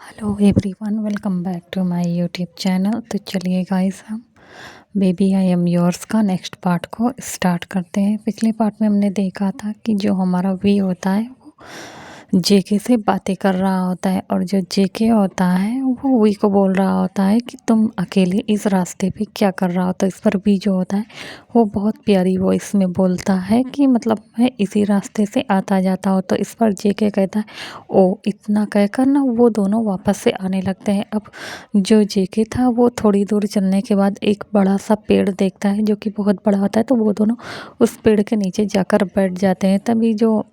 Hello everyone, welcome back to my YouTube channel. तो चलिए guys, हम बेबी आई एम योर्स का next part को स्टार्ट करते हैं। पिछले पार्ट में हमने देखा था कि जो हमारा वी होता है वो जेके से बातें कर रहा होता है, और जो जेके होता है वो वी को बोल रहा होता है कि तुम अकेले इस रास्ते पे क्या कर रहा हो। तो इस पर वी जो होता है वो बहुत प्यारी वॉइस में बोलता है कि मतलब मैं इसी रास्ते से आता जाता हूँ। तो इस पर जेके कहता है ओ, इतना कहकर ना वो दोनों वापस से आने लगते हैं। अब जो जेके था वो थोड़ी दूर चलने के बाद एक बड़ा सा पेड़ देखता है जो कि बहुत बड़ा होता है, तो वो दोनों उस पेड़ के नीचे जाकर बैठ जाते हैं। तभी जो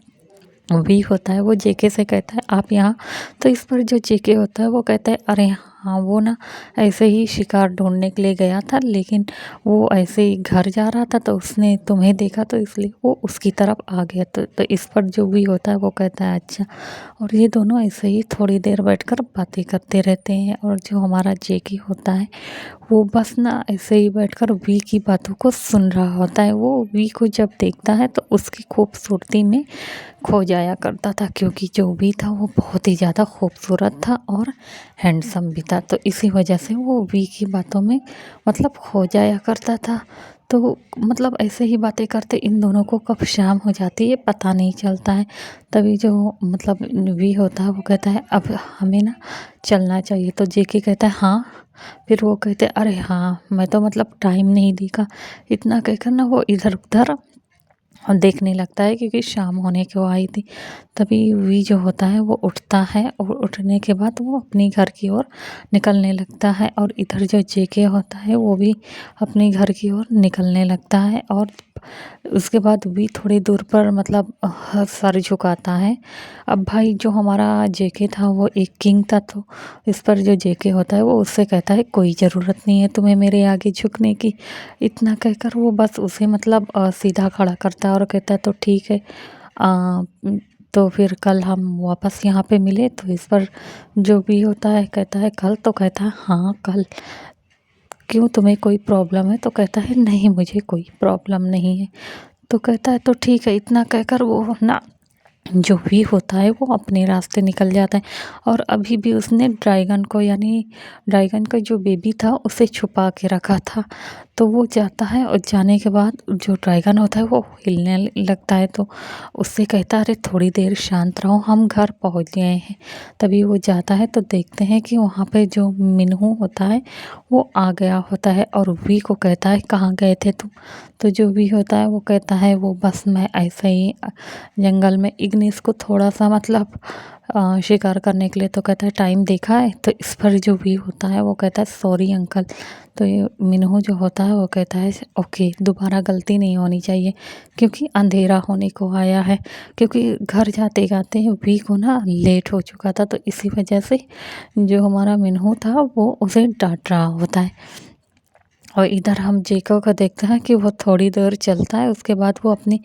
वी होता है वो जेके से कहता है आप यहाँ। तो इस पर जो जेके होता है वो कहता है अरे हाँ, वो ना ऐसे ही शिकार ढूंढने के लिए गया था, लेकिन वो ऐसे ही घर जा रहा था तो उसने तुम्हें देखा तो इसलिए वो उसकी तरफ आ गया। तो इस पर जो वी होता है वो कहता है अच्छा। और ये दोनों ऐसे ही थोड़ी देर बैठकर बातें करते रहते हैं। और जो हमारा जेके होता है वो बस ना ऐसे ही बैठकर वी की बातों को सुन रहा होता है। वो वी को जब देखता है तो उसकी खूबसूरती में खो जाया करता था, क्योंकि जो भी था वो बहुत ही ज़्यादा खूबसूरत था और हैंडसम भी था। तो इसी वजह से वो वी की बातों में मतलब खो जाया करता था। तो मतलब ऐसे ही बातें करते इन दोनों को कब शाम हो जाती है पता नहीं चलता है। तभी जो मतलब वी होता है वो कहता है अब हमें ना चलना चाहिए। तो जेके कहता है हाँ। फिर वो कहते अरे हाँ, मैं तो मतलब टाइम नहीं देखा। इतना कहकर ना वो इधर उधर और देखने लगता है, क्योंकि शाम होने को आई थी। तभी वी जो होता है वो उठता है, और उठने के बाद वो अपने घर की ओर निकलने लगता है। और इधर जो जेके होता है वो भी अपने घर की ओर निकलने लगता है। और उसके बाद भी थोड़ी दूर पर मतलब सर झुकाता है। अब भाई जो हमारा जेके था वो एक किंग था, तो इस पर जो जेके होता है वो उससे कहता है कोई ज़रूरत नहीं है तुम्हें मेरे आगे झुकने की। इतना कहकर वो बस उसे मतलब सीधा खड़ा करता है और कहता है तो ठीक है, अ, तो फिर कल हम वापस यहाँ पे मिले। तो इस पर जो भी होता है कहता है कल। तो कहता है हाँ कल, क्यों तुम्हें कोई प्रॉब्लम है। तो कहता है नहीं, मुझे कोई प्रॉब्लम नहीं है। तो कहता है तो ठीक है। इतना कहकर वो ना जो भी होता है वो अपने रास्ते निकल जाता है। और अभी भी उसने ड्रैगन को, यानी ड्रैगन का जो बेबी था उसे छुपा के रखा था। तो वो जाता है, और जाने के बाद जो ड्रैगन होता है वो हिलने लगता है। तो उससे कहता है अरे थोड़ी देर शांत रहो, हम घर पहुंच गए हैं। तभी वो जाता है तो देखते हैं कि वहाँ पे जो मिन्हू होता है वो आ गया होता है, और वी को कहता है कहाँ गए थे तुम। तो जो भी होता है वो कहता है वो बस मैं ऐसे ही जंगल में इग्निस को थोड़ा सा मतलब शिकार करने के लिए। तो कहता है टाइम देखा है। तो इस पर जो भी होता है वो कहता है सॉरी अंकल। तो ये मिन्हू जो होता है वो कहता है ओके, दोबारा गलती नहीं होनी चाहिए, क्योंकि अंधेरा होने को आया है। क्योंकि घर जाते जाते वी को ना लेट हो चुका था, तो इसी वजह से जो हमारा मिन्हू था वो उसे डांट रहा होता है। और इधर हम जेको का देखते हैं कि वो थोड़ी देर चलता है, उसके बाद वो अपनी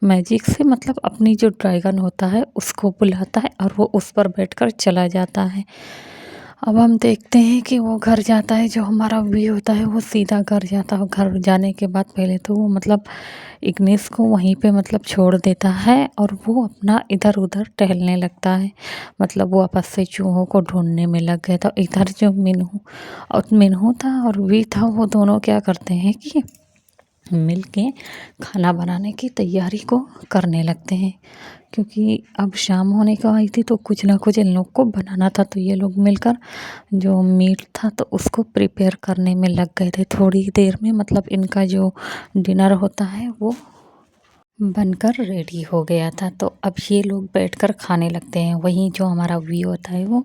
मैजिक से मतलब अपनी जो ड्रैगन होता है उसको बुलाता है, और वो उस पर बैठकर चला जाता है। अब हम देखते हैं कि वो घर जाता है। जो हमारा वी होता है वो सीधा घर जाता है। घर जाने के बाद पहले तो वो मतलब इग्निस को वहीं पे मतलब छोड़ देता है, और वो अपना इधर उधर टहलने लगता है। मतलब वो आपस से चूहों को ढूंढने में लग गया था। इधर जो मिन्हू था और वी था वो दोनों क्या करते हैं कि मिलके खाना बनाने की तैयारी को करने लगते हैं, क्योंकि अब शाम होने को आई थी तो कुछ ना कुछ इन लोग को बनाना था। तो ये लोग मिलकर जो मीट था तो उसको प्रिपेयर करने में लग गए थे। थोड़ी देर में मतलब इनका जो डिनर होता है वो बनकर रेडी हो गया था। तो अब ये लोग बैठकर खाने लगते हैं। वहीं जो हमारा वी होता है वो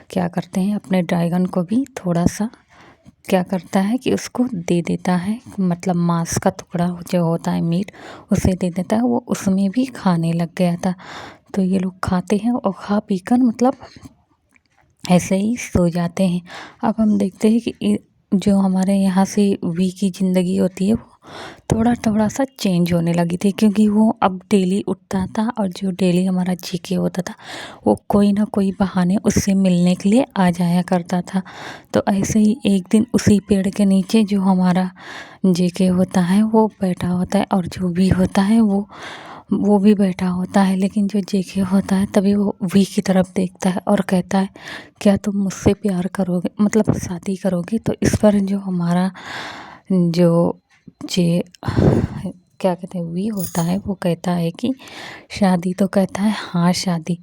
क्या करते हैं, अपने ड्रैगन को भी थोड़ा सा क्या करता है कि उसको दे देता है, मतलब मांस का टुकड़ा जो होता है मीट उसे दे देता है। वो उसमें भी खाने लग गया था। तो ये लोग खाते हैं और खा पीकर मतलब ऐसे ही सो जाते हैं। अब हम देखते हैं कि जो हमारे यहाँ से वी की ज़िंदगी होती है वो थोड़ा थोड़ा सा चेंज होने लगी थी, क्योंकि वो अब डेली उठता था, और जो डेली हमारा जीके होता था वो कोई ना कोई बहाने उससे मिलने के लिए आ जाया करता था। तो ऐसे ही एक दिन उसी पेड़ के नीचे जो हमारा जेके होता है वो बैठा होता है, और जो भी होता है वो वो भी बैठा होता है, लेकिन जो जेके होता है तभी वो वी की तरफ देखता है और कहता है क्या तुम मुझसे प्यार करोगे, मतलब शादी करोगी। तो इस पर जो हमारा जो जे क्या कहते हैं वी होता है वो कहता है कि शादी, तो कहता है हाँ शादी।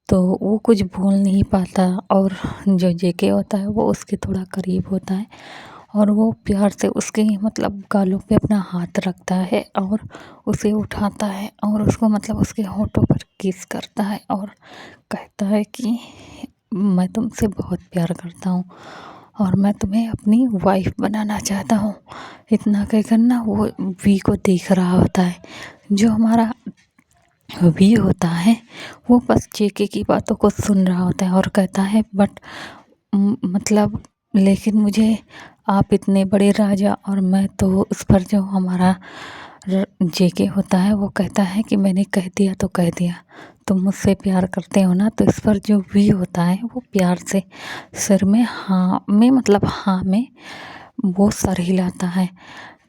तो वो कुछ बोल नहीं पाता और जो जेके होता है वो उसके थोड़ा करीब होता है और वो प्यार से उसके मतलब गालों पे अपना हाथ रखता है और उसे उठाता है और उसको मतलब उसके होठों पर किस करता है और कहता है कि मैं तुमसे बहुत प्यार करता हूँ और मैं तुम्हें अपनी वाइफ बनाना चाहता हूँ। इतना कहकर ना वो वी को देख रहा होता है। जो हमारा वी होता है वो बस जेके की बातों को सुन रहा होता है और कहता है बट मतलब लेकिन मुझे आप इतने बड़े राजा और मैं तो उस पर जो हमारा जेके होता है वो कहता है कि मैंने कह दिया तो कह दिया, तुम मुझसे प्यार करते हो ना। तो इस पर जो वी होता है वो प्यार से सिर में हाँ में मतलब हाँ में वो सर हिलाता है।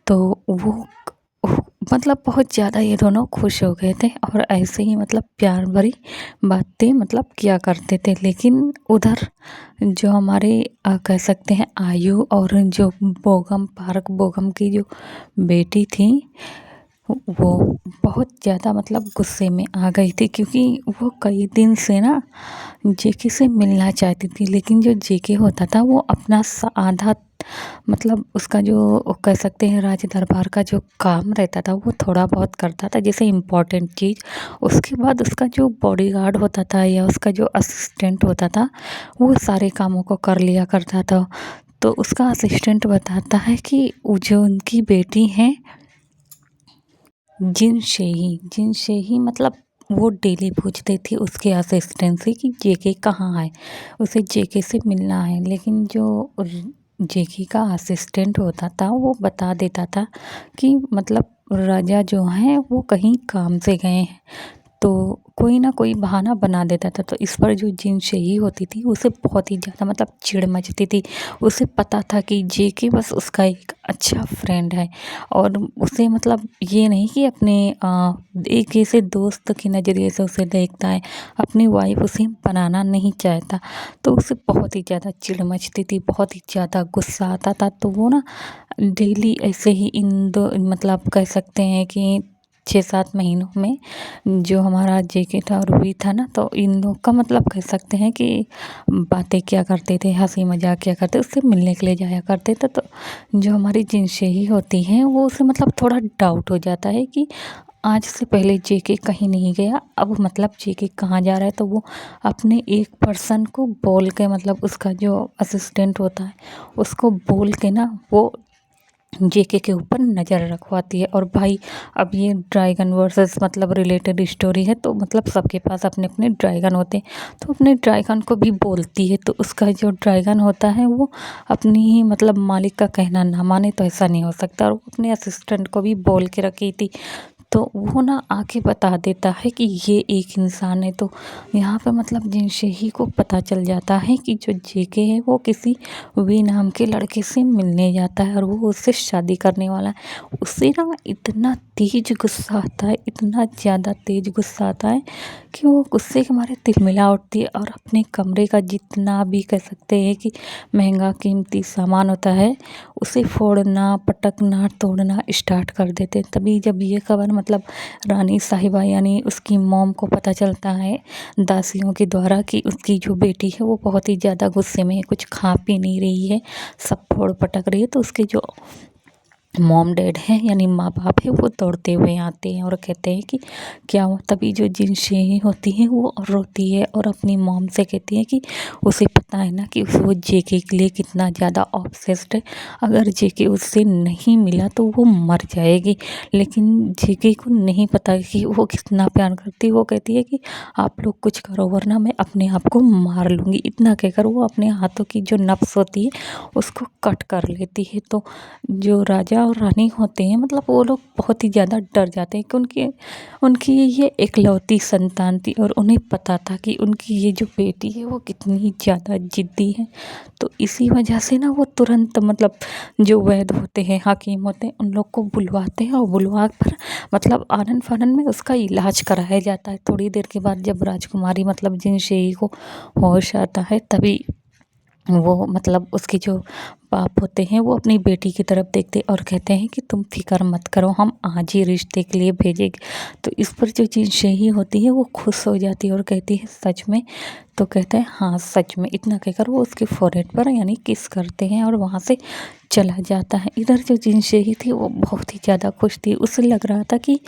तो वो मतलब बहुत ज़्यादा ये दोनों खुश हो गए थे और ऐसे ही मतलब प्यार भरी बातें मतलब किया करते थे। लेकिन उधर जो हमारे कह सकते हैं आयु और जो बोगम पार्क बोगम की जो बेटी थी वो बहुत ज़्यादा मतलब गुस्से में आ गई थी, क्योंकि वो कई दिन से ना जेके से मिलना चाहती थी। लेकिन जो जेके होता था वो अपना आधा मतलब उसका जो कह सकते हैं राज दरबार का जो काम रहता था वो थोड़ा बहुत करता था, जैसे इम्पोर्टेंट चीज़। उसके बाद उसका जो बॉडीगार्ड होता था या उसका जो असिस्टेंट होता था वो सारे कामों को कर लिया करता था। तो उसका असिस्टेंट बताता है कि वो जो उनकी बेटी है जिन से ही मतलब वो डेली पूछती थी उसके असिस्टेंट से कि जेके कहाँ है, उसे जेके से मिलना है। लेकिन जो जेके का असिस्टेंट होता था वो बता देता था कि मतलब राजा जो हैं वो कहीं काम से गए हैं, तो कोई ना कोई बहाना बना देता था। तो इस पर जो जिन शही होती थी उसे बहुत ही ज़्यादा मतलब चिढ़ मचती थी। उसे पता था कि जेके बस उसका एक अच्छा फ्रेंड है और उसे मतलब ये नहीं कि अपने एक ऐसे दोस्त के नज़रिए से उसे देखता है, अपनी वाइफ उसे बनाना नहीं चाहता। तो उसे बहुत ही ज़्यादा चिढ़ मचती थी, बहुत ही ज़्यादा गुस्सा आता था। तो वो ना डेली ऐसे ही इन दो मतलब कह सकते हैं कि 6-7 महीनों में जो हमारा जेके था और रूही था ना, तो इन लोग का मतलब कह सकते हैं कि बातें किया करते थे, हंसी मजाक किया करते, उससे मिलने के लिए जाया करते थे। तो जो हमारी जिनशेही होती हैं वो उसे मतलब थोड़ा डाउट हो जाता है कि आज से पहले जेके कहीं नहीं गया, अब मतलब जेके कहाँ जा रहा है। तो वो अपने एक पर्सन को बोल के मतलब उसका जो असिस्टेंट होता है उसको बोल के ना वो जेके के ऊपर नज़र रखवाती है। और भाई अब ये ड्रैगन वर्सेस मतलब रिलेटेड स्टोरी है, तो मतलब सबके पास अपने अपने ड्रैगन होते हैं, तो अपने ड्रैगन को भी बोलती है। तो उसका जो ड्रैगन होता है वो अपनी ही मतलब मालिक का कहना ना माने तो ऐसा नहीं हो सकता, और वो अपने असिस्टेंट को भी बोल के रखी थी। तो वो ना आके बता देता है कि ये एक इंसान है। तो यहाँ पे मतलब जिनसे ही को पता चल जाता है कि जो जेके है वो किसी वी नाम के लड़के से मिलने जाता है और वो उससे शादी करने वाला है। उससे ना इतना तेज गुस्सा आता है, इतना ज़्यादा तेज गुस्सा आता है कि वो गुस्से के मारे तिलमिला उठती है और अपने कमरे का जितना भी कह सकते हैं कि महंगा कीमती सामान होता है उसे फोड़ना पटकना तोड़ना स्टार्ट कर देते हैं। तभी जब ये खबर मतलब रानी साहिबा यानी उसकी मॉम को पता चलता है दासियों के द्वारा कि उसकी जो बेटी है वो बहुत ही ज़्यादा गुस्से में है, कुछ खा पी नहीं रही है, सब फोड़ पटक रही है। तो उसके जो मॉम डैड हैं यानी माँ बाप है वो दौड़ते हुए आते हैं और कहते हैं कि क्या हुआ। तभी जो जिनशेही होती है वो रोती है और अपनी मॉम से कहती है कि उसे पता है ना कि वो जेके के लिए कितना ज़्यादा ऑब्सेस्ड है, अगर जेके उससे नहीं मिला तो वो मर जाएगी। लेकिन जेके को नहीं पता कि वो कितना प्यार करती है। वो कहती है कि आप लोग कुछ करो वरना मैं अपने आप को मार लूँगी। इतना कहकर वो अपने हाथों की जो नब्ज़ होती है उसको कट कर लेती है। तो जो राजा राजा और रानी होते हैं मतलब वो लोग बहुत ही ज़्यादा डर जाते हैं कि उनकी उनकी ये इकलौती संतान थी और उन्हें पता था कि उनकी ये जो बेटी है वो कितनी ज़्यादा ज़िद्दी है। तो इसी वजह से ना वो तुरंत मतलब जो वैद्य होते हैं, हकीम होते हैं, उन लोग को बुलवाते हैं और बुलवा कर मतलब आनन-फानन में उसका इलाज कराया जाता है। थोड़ी देर के बाद जब राजकुमारी मतलब जिनशेई को होश आता है तभी वो मतलब उसके जो बाप होते हैं वो अपनी बेटी की तरफ देखते और कहते हैं कि तुम फ़िक्र मत करो, हम आज ही रिश्ते के लिए भेजेंगे। तो इस पर जो जिनशेई होती है वो खुश हो जाती है और कहती है सच में? तो कहते हैं हाँ सच में। इतना कहकर वो उसके फ़ोरहेड पर यानी किस करते हैं और वहाँ से चला जाता है। इधर जो जिनशेई थी वो बहुत ही ज़्यादा खुश थी। उसे लग रहा था कि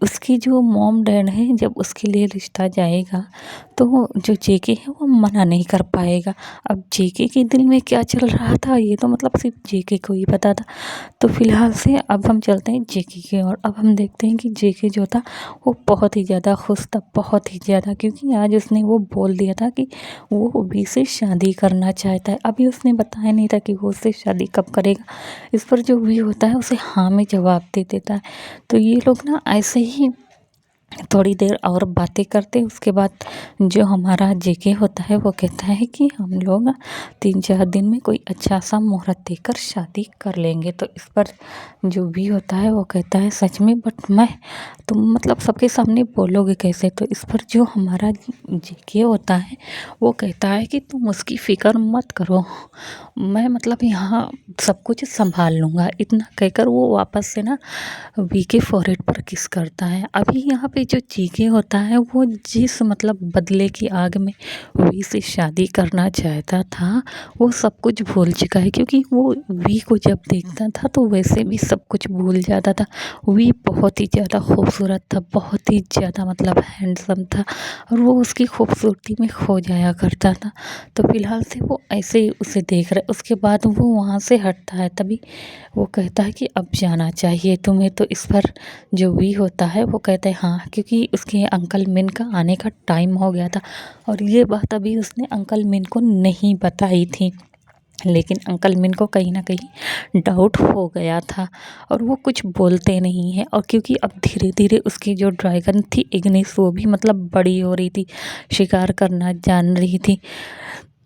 उसकी जो मॉम डैड हैं जब उसके लिए रिश्ता जाएगा तो वो जो जेके है वो मना नहीं कर पाएगा। अब जेके के दिल में क्या चल रहा था ये तो मतलब सिर्फ जेके को ही पता था। तो फिलहाल से अब हम चलते हैं जेके की ओर। अब हम देखते हैं कि जेके जो था वो बहुत ही ज़्यादा खुश था, बहुत ही ज़्यादा, क्योंकि आज उसने वो बोल दिया था कि वो वी से शादी करना चाहता है। अभी उसने बताया नहीं था कि वो उससे शादी कब करेगा। इस पर जो वी होता है उसे हाँ में जवाब दे देता है। तो ये लोग ना ऐसे ही थोड़ी देर और बातें करते उसके बाद जो हमारा जेके होता है वो कहता है कि हम लोग 3-4 दिन में कोई अच्छा सा मुहूर्त देखकर शादी कर लेंगे। तो इस पर जो भी होता है वो कहता है सच में? बट मैं तुम मतलब सबके सामने बोलोगे कैसे? तो इस पर जो हमारा जेके होता है वो कहता है कि तुम उसकी फ़िक्र मत करो, मैं मतलब यहाँ सब कुछ संभाल लूँगा। इतना कहकर वो वापस से ना वी के फॉरहेड पर किस करता है। अभी यहाँ पे जो जेके होता है वो जिस मतलब बदले की आग में वी से शादी करना चाहता था वो सब कुछ भूल चुका है, क्योंकि वो वी को जब देखता था तो वैसे भी सब कुछ भूल जाता था। वी बहुत ही ज़्यादा खूबसूरत था, बहुत ही ज़्यादा मतलब हैंडसम था और वो उसकी खूबसूरती में खो जाया करता था। तो फिलहाल से वो ऐसे ही उसे देख रहा है। उसके बाद वो वहाँ से हटता है तभी वो कहता है कि अब जाना चाहिए तुम्हें। तो इस पर जो वी होता है वो कहता है हाँ, क्योंकि उसके अंकल मिन का आने का टाइम हो गया था और ये बात अभी उसने अंकल मिन को नहीं बताई थी। लेकिन अंकल मिन को कहीं न कहीं डाउट हो गया था और वो कुछ बोलते नहीं हैं। और क्योंकि अब धीरे-धीरे उसकी जो ड्रैगन थी इग्निस वो भी मतलब बड़ी हो रही थी, शिकार करना जान रही थी।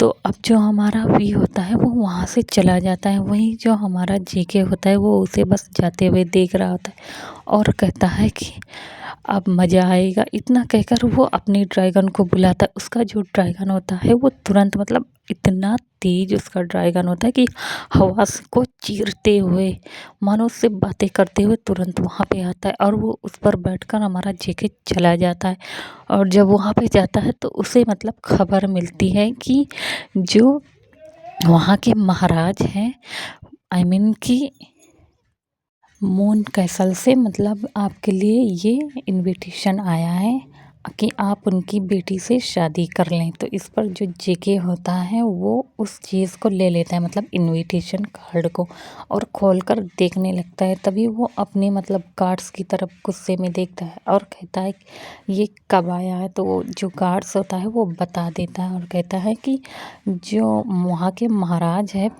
तो अब जो हमारा वी होता है वो वहाँ से चला जाता है। वहीं जो हमारा जेके होता है वो उसे बस जाते हुए देख रहा होता है और कहता है कि अब मज़ा आएगा। इतना कहकर वो अपनी ड्रैगन को बुलाता है। उसका जो ड्रैगन होता है वो तुरंत मतलब इतना तेज़ उसका ड्रैगन होता है कि हवा को चीरते हुए मानो उससे बातें करते हुए तुरंत वहाँ पे आता है और वो उस पर बैठकर हमारा जेके चला जाता है। और जब वहाँ पे जाता है तो उसे मतलब खबर मिलती है कि जो वहाँ के महाराज हैं, आई मीन कि मून कैसल से मतलब आपके लिए ये इनविटेशन आया है कि आप उनकी बेटी से शादी कर लें। तो इस पर जो जेके होता है वो उस चीज़ को ले लेता है मतलब इनविटेशन कार्ड को और खोलकर देखने लगता है। तभी वो अपने मतलब गार्ड्स की तरफ गुस्से में देखता है और कहता है ये कब आया है। तो वो जो गार्ड्स होता है वो बता देता है और कहता है कि जो वहाँ के महाराज है,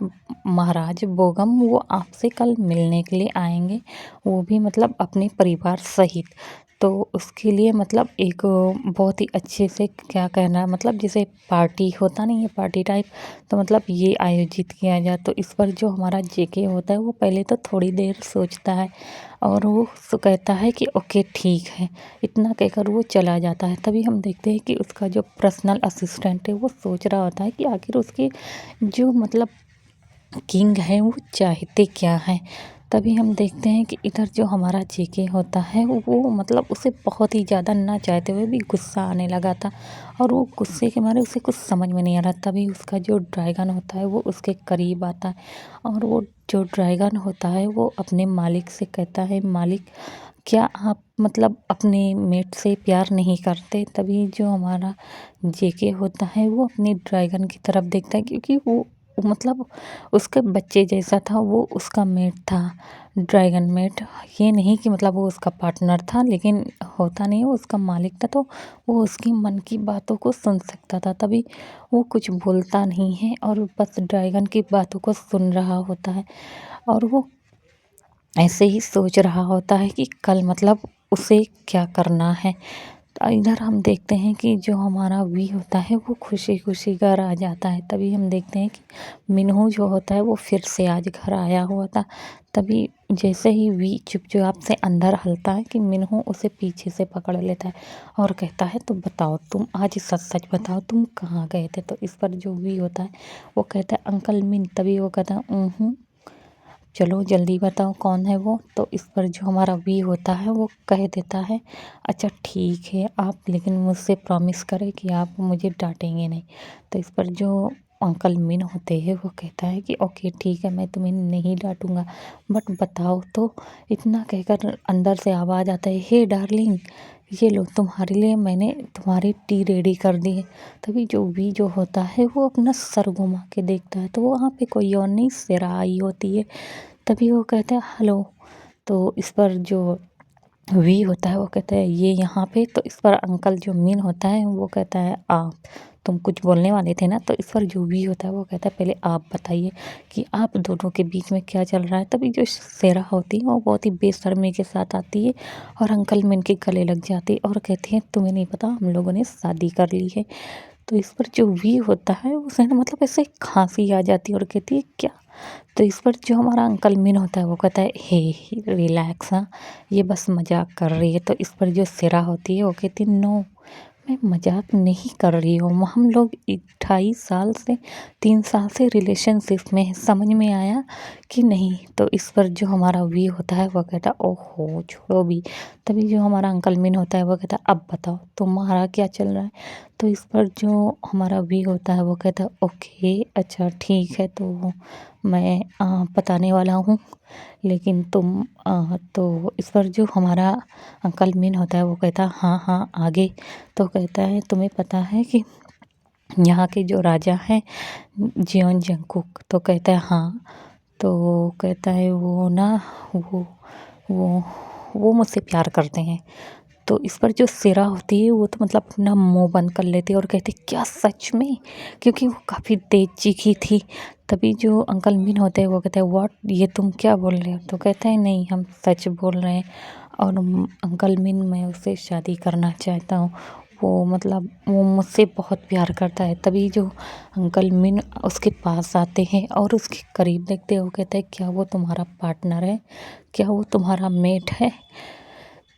महाराज बोगम, वो आपसे कल मिलने के लिए आएंगे, वो भी मतलब अपने परिवार सहित। तो उसके लिए मतलब एक बहुत ही अच्छे से क्या कहना मतलब जैसे पार्टी होता नहीं है, पार्टी टाइप, तो मतलब ये आयोजित किया जाए। तो इस पर जो हमारा जेके होता है वो पहले तो थोड़ी देर सोचता है और वो कहता है कि ओके ठीक है। इतना कहकर वो चला जाता है। तभी हम देखते हैं कि उसका जो पर्सनल असिस्टेंट है वो सोच रहा होता है कि आखिर उसके जो मतलब किंग है वो चाहते क्या हैं। तभी हम देखते हैं कि इधर जो हमारा जेके होता है वो मतलब उसे बहुत ही ज़्यादा ना चाहते हुए भी गुस्सा आने लगा था और वो गुस्से के मारे उसे कुछ समझ में नहीं आ रहा। तभी उसका जो ड्रैगन होता है वो उसके करीब आता है और वो जो ड्रैगन होता है वो अपने मालिक से कहता है मालिक क्या आप मतलब अपने मेट से प्यार नहीं करते। तभी जो हमारा जेके होता है वो अपने ड्रैगन की तरफ देखता है, क्योंकि वो मतलब उसके बच्चे जैसा था, वो उसका मेट था, ड्रैगन मेट। ये नहीं कि मतलब वो उसका पार्टनर था, लेकिन होता नहीं है वो उसका मालिक था, तो वो उसकी मन की बातों को सुन सकता था। तभी वो कुछ बोलता नहीं है और बस ड्रैगन की बातों को सुन रहा होता है और वो ऐसे ही सोच रहा होता है कि कल मतलब उसे क्या करना है। तो इधर हम देखते हैं कि जो हमारा वी होता है वो खुशी खुशी घर आ जाता है। तभी हम देखते हैं कि मिन्हू जो होता है वो फिर से आज घर आया हुआ था। तभी जैसे ही वी चुपचाप से अंदर हलता है कि मिन्हू उसे पीछे से पकड़ लेता है और कहता है तो बताओ, तुम आज सच सच बताओ तुम कहाँ गए थे। तो इस पर जो वी होता है वो कहता है अंकल मिन। तभी वो कहता है चलो जल्दी बताओ कौन है वो। तो इस पर जो हमारा वी होता है वो कह देता है अच्छा ठीक है आप, लेकिन मुझसे प्रॉमिस करें कि आप मुझे डांटेंगे नहीं। तो इस पर जो अंकल मिन होते हैं वो कहता है कि ओके ठीक है मैं तुम्हें नहीं डांटूंगा, बट बताओ तो। इतना कहकर अंदर से आवाज़ आता है हे डार्लिंग, ये लो तुम्हारे लिए मैंने तुम्हारी टी रेडी कर दी है। तभी जो वी जो होता है वो अपना सर घुमा के देखता है तो वहाँ पे कोई और नहीं सिरा आई होती है। तभी वो कहते हैं हेलो। तो इस पर जो वी होता है वो कहता है ये यहाँ पे। तो इस पर अंकल जो मीन होता है वो कहता है आप, तुम कुछ बोलने वाले थे ना। तो इस पर जो वी होता है वो कहता है पहले आप बताइए कि आप दोनों के बीच में क्या चल रहा है। तभी जो सेरा होती है वो बहुत ही बेशर्मी के साथ आती है और अंकल मीन के गले लग जाती है और कहती है तुम्हें नहीं पता हम लोगों ने शादी कर ली है। तो इस पर जो वी होता है उसे ना मतलब ऐसे खांसी आ जाती है और कहती है क्या। तो इस पर जो हमारा अंकल मीन होता है वो कहता है हे रिलैक्स, हाँ ये बस मजाक कर रही है। तो इस पर जो सिरा होती है वो कहती है नो मैं मजाक नहीं कर रही हूँ, हम लोग 28 साल से 3 साल से रिलेशनशिप में हैं, समझ में आया कि नहीं। तो इस पर जो हमारा वी होता है वो कहता है ओहो छोड़ो भी। तभी जो हमारा अंकल मीन होता है वो कहता है अब बताओ तुम्हारा क्या चल रहा है। तो इस पर जो हमारा वी होता है वो कहता है ओके अच्छा ठीक है तो मैं बताने वाला हूँ, लेकिन तुम तो इस पर जो हमारा अंकल मीन होता है वो कहता है हाँ हाँ आगे। तो कहता है तुम्हें पता है कि यहाँ के जो राजा हैं जियोन जंगकुक। तो कहता है हाँ। तो कहता है वो ना वो वो वो मुझसे प्यार करते हैं। तो इस पर जो सिरा होती है वो तो मतलब अपना मुंह बंद कर लेती है और कहती क्या सच में, क्योंकि वो काफ़ी तेज चीखी थी। तभी जो अंकल मीन होते हैं वो कहते हैं व्हाट, ये तुम क्या बोल रहे हो। तो कहते हैं नहीं हम सच बोल रहे हैं और अंकल मीन मैं उससे शादी करना चाहता हूँ। वो मतलब वो मुझसे बहुत प्यार करता है। तभी जो अंकल मीन उसके पास आते हैं और उसके करीब देखते हैं वो कहते हैं क्या वो तुम्हारा पार्टनर है, क्या वो तुम्हारा मेट है।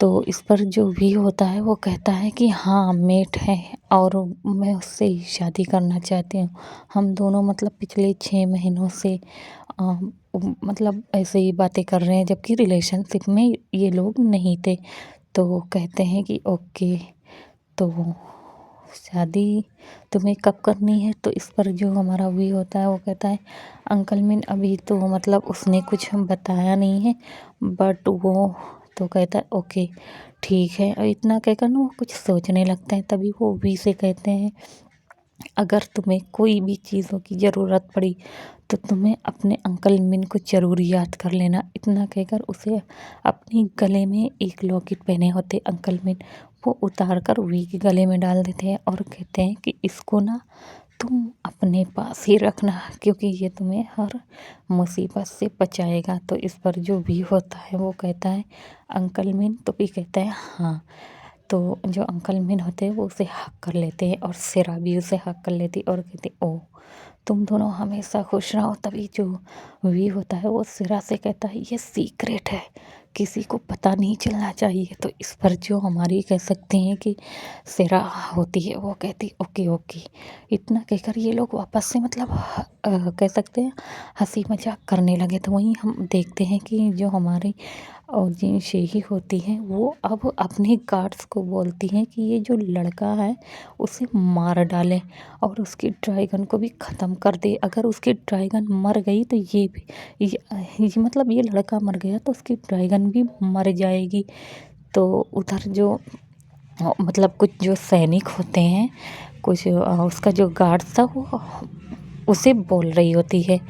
तो इस पर जो भी होता है वो कहता है कि हाँ मेट है और मैं उससे ही शादी करना चाहती हूँ। हम दोनों मतलब पिछले 6 महीनों से मतलब ऐसे ही बातें कर रहे हैं जबकि रिलेशनशिप में ये लोग नहीं थे। तो वो कहते हैं कि ओके तो शादी तुम्हें कब करनी है। तो इस पर जो हमारा वी होता है वो कहता है अंकल मीन अभी तो मतलब उसने कुछ बताया नहीं है, बट वो तो कहता है ओके ठीक है। और इतना कहकर ना वो कुछ सोचने लगता है। तभी वो वी से कहते हैं अगर तुम्हें कोई भी चीज़ों की ज़रूरत पड़ी तो तुम्हें अपने अंकल मिन को ज़रूर याद कर लेना। इतना कहकर उसे अपनी गले में एक लॉकेट पहने होते अंकल मिन वो उतार कर वी के गले में डाल देते हैं और कहते हैं कि इसको ना तुम अपने पास ही रखना क्योंकि ये तुम्हें हर मुसीबत से बचाएगा। तो इस पर जो भी होता है वो कहता है अंकल मिन। तो भी कहता है हाँ। तो जो अंकल मिन होते हैं वो उसे हक कर लेते हैं और सिरा भी उसे हक कर लेती और कहती ओ तुम दोनों हमेशा खुश रहो। तभी जो वी होता है वो सिरा से कहता है ये सीक्रेट है, किसी को पता नहीं चलना चाहिए। तो इस पर जो हमारी कह सकते हैं कि सिरा होती है वो कहती ओके ओके। इतना कहकर ये लोग वापस से मतलब कह सकते हैं हंसी मजाक करने लगे। तो वहीं हम देखते हैं कि जो हमारी और जिन शेही होती हैं वो अब अपने गार्ड्स को बोलती हैं कि ये जो लड़का है उसे मार डालें और उसकी ड्रैगन को भी ख़त्म कर दे। अगर उसकी ड्रैगन मर गई तो ये भी ये मतलब ये लड़का मर गया तो उसकी ड्रैगन भी मर जाएगी। तो उधर जो मतलब कुछ जो सैनिक होते हैं कुछ उसका जो गार्ड था वो उसे बोल रही होती है।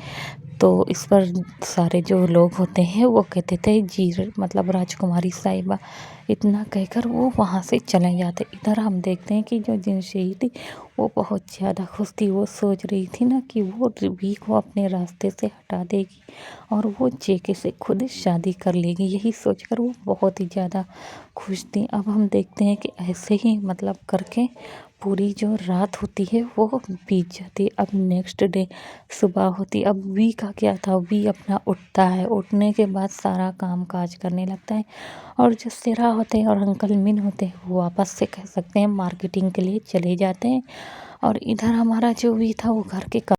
तो इस पर सारे जो लोग होते हैं वो कहते थे जी मतलब राजकुमारी साहिबा इतना कहकर वो वहाँ से चले जाते। इधर हम देखते हैं कि जो जिनशेई थी वो बहुत ज़्यादा खुश थी। वो सोच रही थी ना कि वो वी को अपने रास्ते से हटा देगी और वो जेके से खुद शादी कर लेगी। यही सोचकर वो बहुत ही ज़्यादा खुश थी। अब हम देखते हैं कि ऐसे ही मतलब करके पूरी जो रात होती है वो बीत जाती। अब नेक्स्ट डे सुबह होती। अब वी का क्या था, वी अपना उठता है, उठने के बाद सारा काम काज करने लगता है और जो सेरा होते हैं और अंकल मिन होते हैं वो वापस से कह सकते हैं मार्केटिंग के लिए चले जाते हैं। और इधर हमारा जो वी था वो घर के